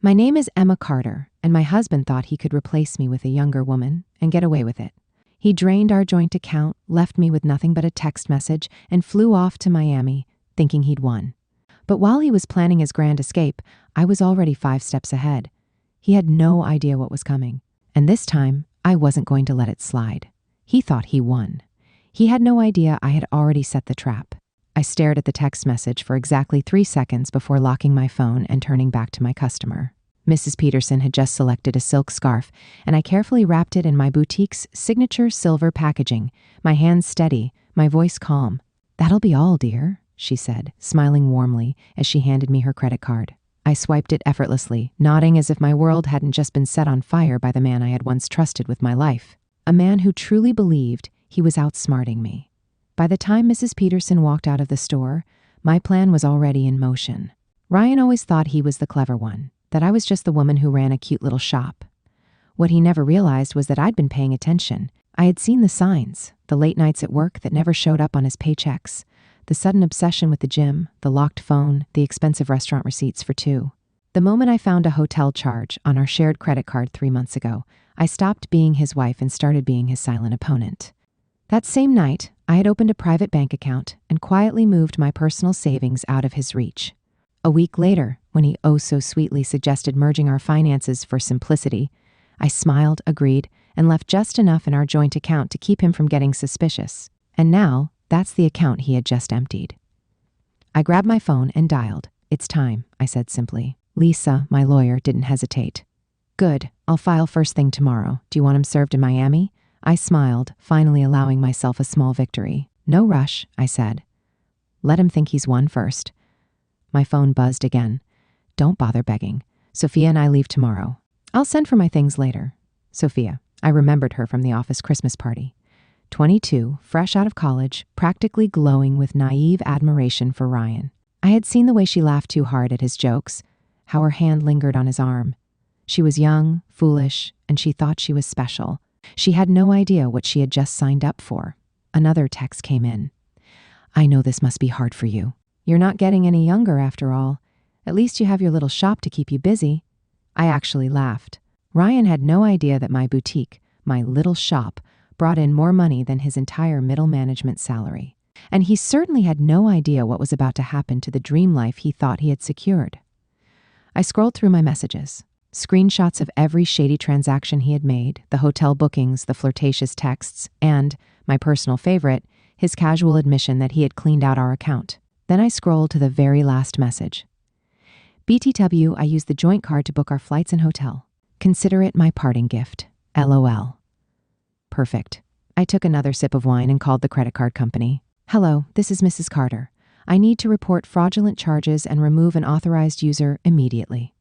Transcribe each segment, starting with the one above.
My name is Emma Carter, and my husband thought he could replace me with a younger woman and get away with it. He drained our joint account, left me with nothing but a text message, and flew off to Miami, thinking he'd won. But while he was planning his grand escape, I was already 5 steps ahead. He had no idea what was coming, and this time, I wasn't going to let it slide. He thought he won. He had no idea I had already set the trap. I stared at the text message for exactly 3 seconds before locking my phone and turning back to my customer. Mrs. Peterson had just selected a silk scarf, and I carefully wrapped it in my boutique's signature silver packaging, my hands steady, my voice calm. "That'll be all, dear," she said, smiling warmly as she handed me her credit card. I swiped it effortlessly, nodding as if my world hadn't just been set on fire by the man I had once trusted with my life. A man who truly believed he was outsmarting me. By the time Mrs. Peterson walked out of the store, my plan was already in motion. Ryan always thought he was the clever one, that I was just the woman who ran a cute little shop. What he never realized was that I'd been paying attention. I had seen the signs, the late nights at work that never showed up on his paychecks, the sudden obsession with the gym, the locked phone, the expensive restaurant receipts for 2. The moment I found a hotel charge on our shared credit card 3 months ago, I stopped being his wife and started being his silent opponent. That same night, I had opened a private bank account and quietly moved my personal savings out of his reach. A week later, when he oh so sweetly suggested merging our finances for simplicity, I smiled, agreed, and left just enough in our joint account to keep him from getting suspicious. And now, that's the account he had just emptied. I grabbed my phone and dialed. "It's time," I said simply. Lisa, my lawyer, didn't hesitate. "Good, I'll file first thing tomorrow. Do you want him served in Miami?" I smiled, finally allowing myself a small victory. "No rush," I said. "Let him think he's won first." My phone buzzed again. "Don't bother begging. Sophia and I leave tomorrow. I'll send for my things later." Sophia. I remembered her from the office Christmas party. 22, fresh out of college, practically glowing with naive admiration for Ryan. I had seen the way she laughed too hard at his jokes, how her hand lingered on his arm. She was young, foolish, and she thought she was special. She had no idea what she had just signed up for. Another text came in. "I know this must be hard for you. You're not getting any younger after all. At least you have your little shop to keep you busy." I actually laughed. Ryan had no idea that my boutique, my little shop, brought in more money than his entire middle management salary. And he certainly had no idea what was about to happen to the dream life he thought he had secured. I scrolled through my messages. Screenshots of every shady transaction he had made, the hotel bookings, the flirtatious texts, and, my personal favorite, his casual admission that he had cleaned out our account. Then I scrolled to the very last message. "BTW, I used the joint card to book our flights and hotel. Consider it my parting gift. LOL." Perfect. I took another sip of wine and called the credit card company. "Hello, this is Mrs. Carter. I need to report fraudulent charges and remove an authorized user immediately."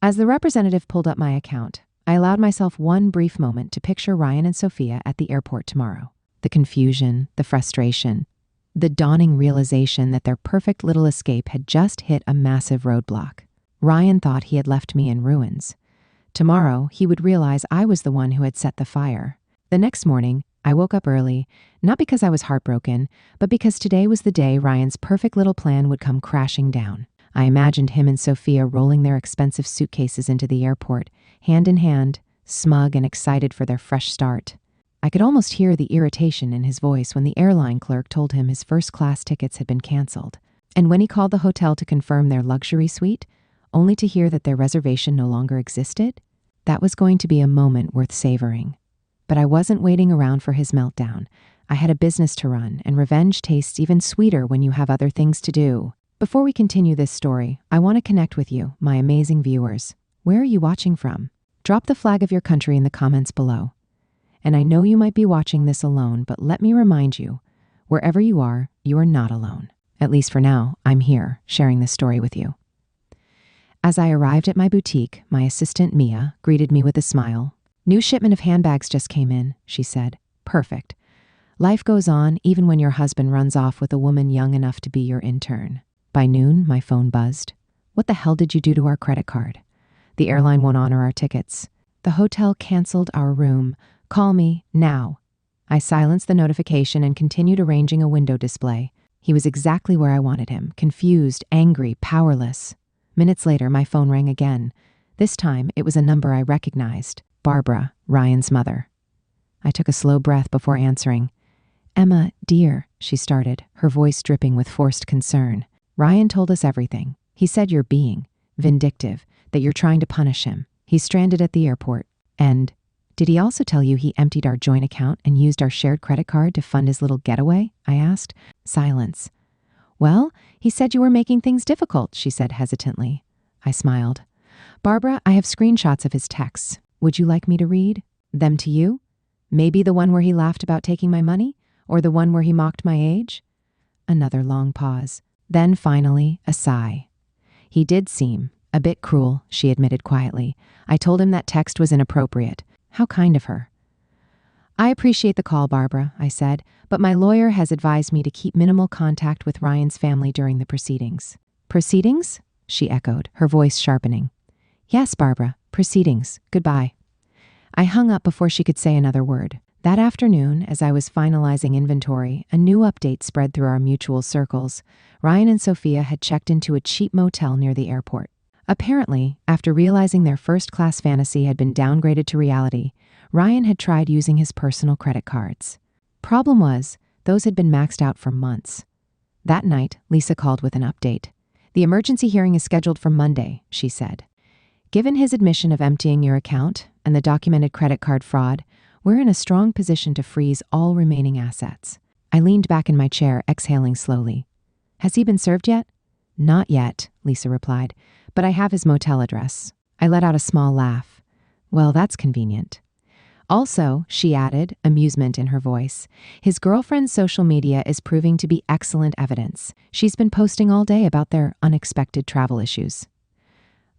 As the representative pulled up my account, I allowed myself one brief moment to picture Ryan and Sophia at the airport tomorrow. The confusion, the frustration, the dawning realization that their perfect little escape had just hit a massive roadblock. Ryan thought he had left me in ruins. Tomorrow, he would realize I was the one who had set the fire. The next morning, I woke up early, not because I was heartbroken, but because today was the day Ryan's perfect little plan would come crashing down. I imagined him and Sophia rolling their expensive suitcases into the airport, hand in hand, smug and excited for their fresh start. I could almost hear the irritation in his voice when the airline clerk told him his first-class tickets had been canceled, and when he called the hotel to confirm their luxury suite, only to hear that their reservation no longer existed. That was going to be a moment worth savoring. But I wasn't waiting around for his meltdown. I had a business to run, and revenge tastes even sweeter when you have other things to do. Before we continue this story, I want to connect with you, my amazing viewers. Where are you watching from? Drop the flag of your country in the comments below. And I know you might be watching this alone, but let me remind you, wherever you are not alone. At least for now, I'm here, sharing this story with you. As I arrived at my boutique, my assistant Mia greeted me with a smile. "New shipment of handbags just came in," she said. "Perfect. Life goes on even when your husband runs off with a woman young enough to be your intern." By noon, my phone buzzed. "What the hell did you do to our credit card?" "The airline won't honor our tickets." "The hotel canceled our room. Call me now." I silenced the notification and continued arranging a window display. He was exactly where I wanted him, confused, angry, powerless. Minutes later, my phone rang again. This time, it was a number I recognized. Barbara, Ryan's mother. I took a slow breath before answering. "Emma, dear," she started, her voice dripping with forced concern. "Ryan told us everything. He said you're being vindictive, that you're trying to punish him. He's stranded at the airport. And did he also tell you he emptied our joint account and used our shared credit card to fund his little getaway?" I asked. Silence. "Well, he said you were making things difficult," she said hesitantly. I smiled. "Barbara, I have screenshots of his texts. Would you like me to read them to you? Maybe the one where he laughed about taking my money, or the one where he mocked my age?" Another long pause. Then finally, a sigh. "He did seem a bit cruel," she admitted quietly. "I told him that text was inappropriate. How kind of her." "I appreciate the call, Barbara," I said, "but my lawyer has advised me to keep minimal contact with Ryan's family during the proceedings." "Proceedings?" she echoed, her voice sharpening. "Yes, Barbara, proceedings. Goodbye." I hung up before she could say another word. That afternoon, as I was finalizing inventory, a new update spread through our mutual circles. Ryan and Sophia had checked into a cheap motel near the airport. Apparently, after realizing their first-class fantasy had been downgraded to reality, Ryan had tried using his personal credit cards. Problem was, those had been maxed out for months. That night, Lisa called with an update. "The emergency hearing is scheduled for Monday," she said. "Given his admission of emptying your account and the documented credit card fraud, we're in a strong position to freeze all remaining assets." I leaned back in my chair, exhaling slowly. "Has he been served yet?" "Not yet," Lisa replied, "but I have his motel address." I let out a small laugh. "Well, that's convenient." "Also," she added, amusement in her voice, "his girlfriend's social media is proving to be excellent evidence. She's been posting all day about their unexpected travel issues."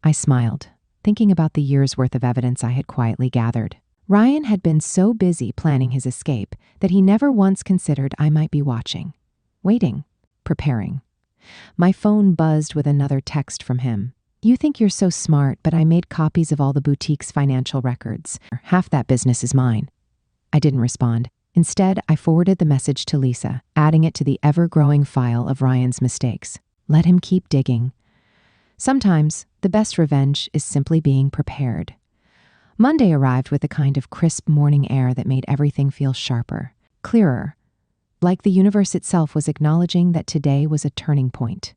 I smiled, thinking about the year's worth of evidence I had quietly gathered. Ryan had been so busy planning his escape that he never once considered I might be watching, waiting, preparing. My phone buzzed with another text from him. "You think you're so smart, but I made copies of all the boutique's financial records. Half that business is mine." I didn't respond. Instead, I forwarded the message to Lisa, adding it to the ever-growing file of Ryan's mistakes. Let him keep digging. Sometimes, the best revenge is simply being prepared. Monday arrived with a kind of crisp morning air that made everything feel sharper, clearer, like the universe itself was acknowledging that today was a turning point.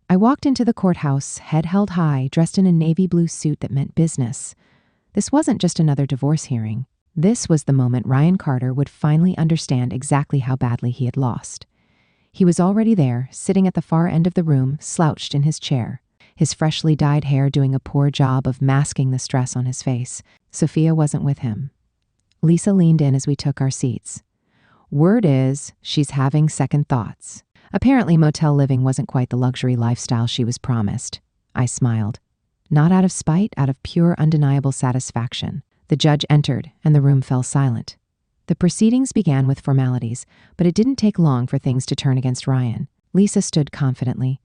I walked into the courthouse, head held high, dressed in a navy blue suit that meant business. This wasn't just another divorce hearing. This was the moment Ryan Carter would finally understand exactly how badly he had lost. He was already there, sitting at the far end of the room, slouched in his chair, his freshly dyed hair doing a poor job of masking the stress on his face. Sophia wasn't with him. Lisa leaned in as we took our seats. "Word is, she's having second thoughts." Apparently, motel living wasn't quite the luxury lifestyle she was promised. I smiled. Not out of spite, out of pure, undeniable satisfaction. The judge entered, and the room fell silent. The proceedings began with formalities, but it didn't take long for things to turn against Ryan. Lisa stood confidently,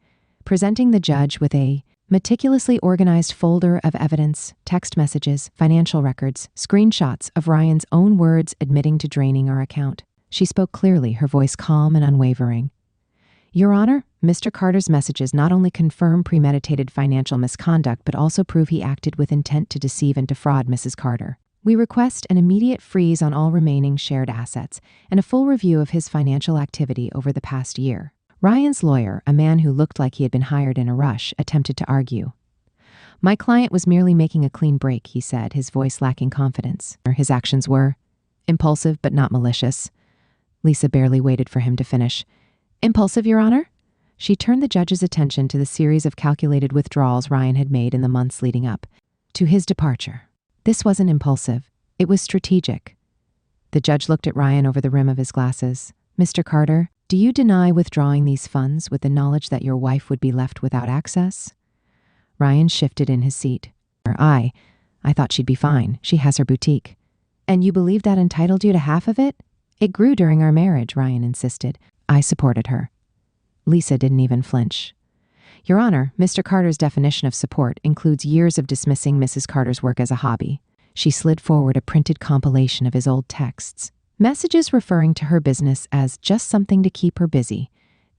presenting the judge with a meticulously organized folder of evidence, text messages, financial records, screenshots of Ryan's own words admitting to draining our account. She spoke clearly, her voice calm and unwavering. "Your Honor, Mr. Carter's messages not only confirm premeditated financial misconduct, but also prove he acted with intent to deceive and defraud Mrs. Carter. We request an immediate freeze on all remaining shared assets and a full review of his financial activity over the past year." Ryan's lawyer, a man who looked like he had been hired in a rush, attempted to argue. "My client was merely making a clean break," he said, his voice lacking confidence. His actions were impulsive but not malicious. Lisa barely waited for him to finish. "Impulsive, Your Honor?" She turned the judge's attention to the series of calculated withdrawals Ryan had made in the months leading up to his departure. This wasn't impulsive. It was strategic. The judge looked at Ryan over the rim of his glasses. "Mr. Carter, do you deny withdrawing these funds with the knowledge that your wife would be left without access?" Ryan shifted in his seat. I thought she'd be fine. She has her boutique." "And you believe that entitled you to half of it?" "It grew during our marriage," Ryan insisted. I supported her. Lisa didn't even flinch. "Your Honor, Mr. Carter's definition of support includes years of dismissing Mrs. Carter's work as a hobby." She slid forward a printed compilation of his old texts, messages referring to her business as just something to keep her busy.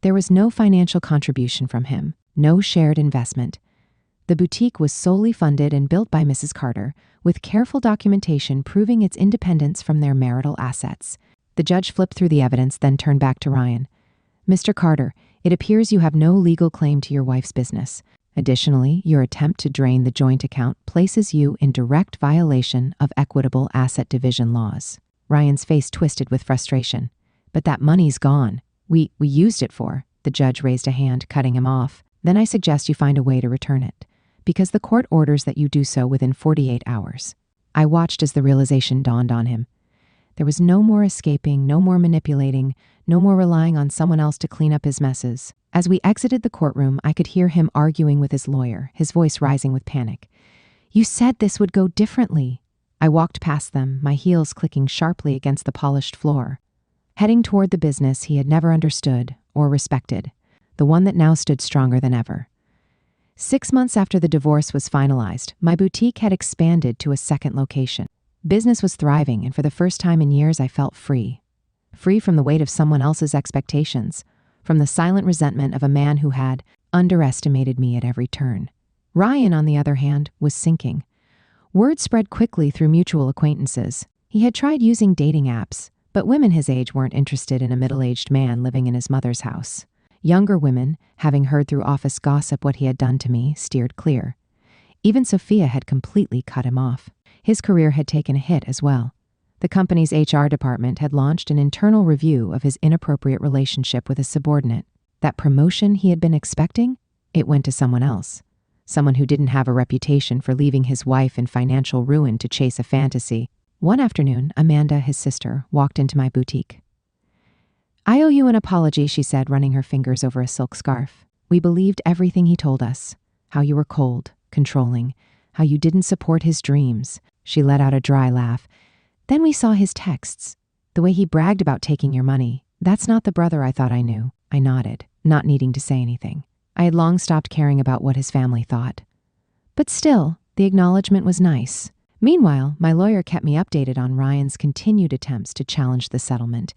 There was no financial contribution from him, no shared investment. The boutique was solely funded and built by Mrs. Carter, with careful documentation proving its independence from their marital assets. The judge flipped through the evidence, then turned back to Ryan. Mr. Carter, it appears you have no legal claim to your wife's business. Additionally, your attempt to drain the joint account places you in direct violation of equitable asset division laws. Ryan's face twisted with frustration. But that money's gone. We used it for. The judge raised a hand, cutting him off. Then I suggest you find a way to return it, because the court orders that you do so within 48 hours. I watched as the realization dawned on him. There was no more escaping, no more manipulating, no more relying on someone else to clean up his messes. As we exited the courtroom, I could hear him arguing with his lawyer, his voice rising with panic. You said this would go differently. I walked past them, my heels clicking sharply against the polished floor, heading toward the business he had never understood or respected, the one that now stood stronger than ever. 6 months after the divorce was finalized, my boutique had expanded to a second location. Business was thriving, and for the first time in years, I felt free. Free from the weight of someone else's expectations, from the silent resentment of a man who had underestimated me at every turn. Ryan, on the other hand, was sinking. Word spread quickly through mutual acquaintances. He had tried using dating apps, but women his age weren't interested in a middle-aged man living in his mother's house. Younger women, having heard through office gossip what he had done to me, steered clear. Even Sophia had completely cut him off. His career had taken a hit as well. The company's HR department had launched an internal review of his inappropriate relationship with a subordinate. That promotion he had been expecting, it went to someone else. Someone who didn't have a reputation for leaving his wife in financial ruin to chase a fantasy. One afternoon, Amanda, his sister, walked into my boutique. I owe you an apology, she said, running her fingers over a silk scarf. We believed everything he told us. How you were cold, controlling, how you didn't support his dreams. She let out a dry laugh. Then we saw his texts. The way he bragged about taking your money. That's not the brother I thought I knew. I nodded, not needing to say anything. I had long stopped caring about what his family thought. But still, the acknowledgement was nice. Meanwhile, my lawyer kept me updated on Ryan's continued attempts to challenge the settlement.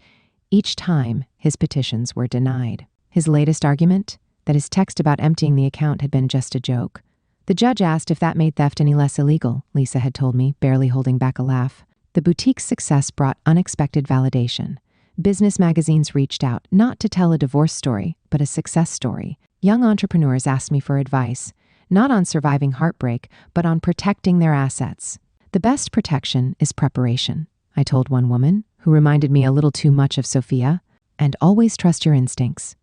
Each time, his petitions were denied. His latest argument? That his text about emptying the account had been just a joke. The judge asked if that made theft any less illegal, Lisa had told me, barely holding back a laugh. The boutique's success brought unexpected validation. Business magazines reached out, not to tell a divorce story, but a success story. Young entrepreneurs asked me for advice, not on surviving heartbreak, but on protecting their assets. The best protection is preparation, I told one woman, who reminded me a little too much of Sophia, and always trust your instincts.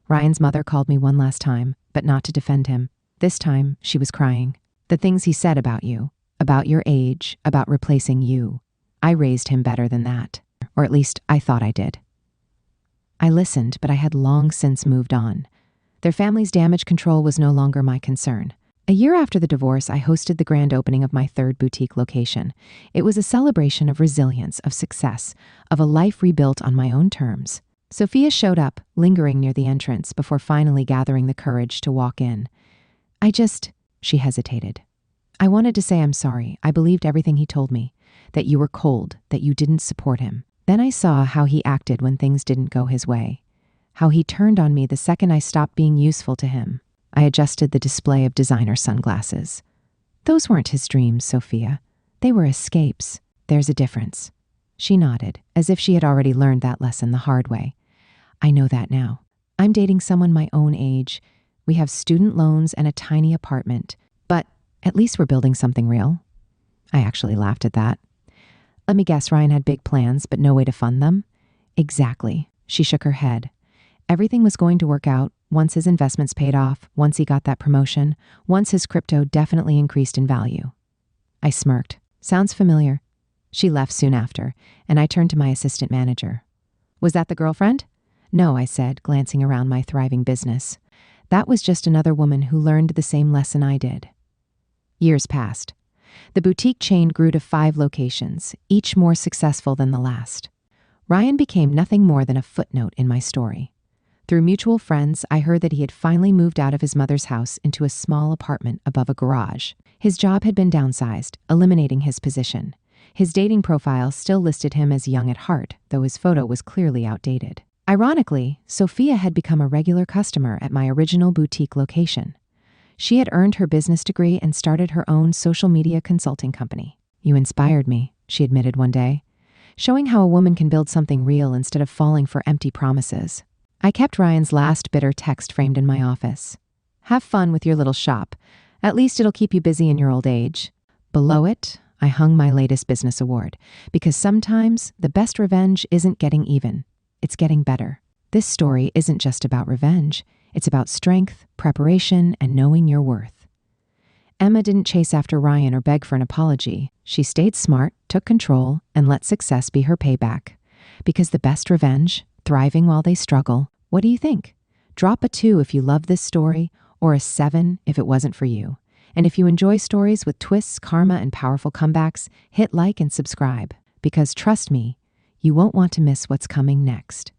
Ryan's mother called me one last time, but not to defend him. This time, she was crying. The things he said about you, about your age, about replacing you. I raised him better than that, or at least I thought I did. I listened, but I had long since moved on. Their family's damage control was no longer my concern. A year after the divorce, I hosted the grand opening of my third boutique location. It was a celebration of resilience, of success, of a life rebuilt on my own terms. Sophia showed up, lingering near the entrance before finally gathering the courage to walk in. She hesitated. I wanted to say I'm sorry. I believed everything he told me, that you were cold, that you didn't support him. Then I saw how he acted when things didn't go his way, how he turned on me the second I stopped being useful to him. I adjusted the display of designer sunglasses. Those weren't his dreams, Sophia. They were escapes. There's a difference. She nodded, as if she had already learned that lesson the hard way. I know that now. I'm dating someone my own age. We have student loans and a tiny apartment, but at least we're building something real. I actually laughed at that. Let me guess, Ryan had big plans, but no way to fund them? Exactly. She shook her head. Everything was going to work out once his investments paid off, once he got that promotion, once his crypto definitely increased in value. I smirked. Sounds familiar. She left soon after, and I turned to my assistant manager. Was that the girlfriend? No, I said, glancing around my thriving business. That was just another woman who learned the same lesson I did. Years passed. The boutique chain grew to 5 locations, each more successful than the last. Ryan became nothing more than a footnote in my story. Through mutual friends, I heard that he had finally moved out of his mother's house into a small apartment above a garage. His job had been downsized, eliminating his position. His dating profile still listed him as young at heart, though his photo was clearly outdated. Ironically, Sophia had become a regular customer at my original boutique location. She had earned her business degree and started her own social media consulting company. "You inspired me," she admitted one day, showing how a woman can build something real instead of falling for empty promises. I kept Ryan's last bitter text framed in my office. "Have fun with your little shop. At least it'll keep you busy in your old age." Below it, I hung my latest business award, because sometimes the best revenge isn't getting even, it's getting better. This story isn't just about revenge, it's about strength, preparation, and knowing your worth. Emma didn't chase after Ryan or beg for an apology. She stayed smart, took control, and let success be her payback. Because the best revenge, thriving while they struggle. What do you think? Drop a 2 if you love this story, or a 7 if it wasn't for you. And if you enjoy stories with twists, karma, and powerful comebacks, hit like and subscribe. Because trust me, you won't want to miss what's coming next.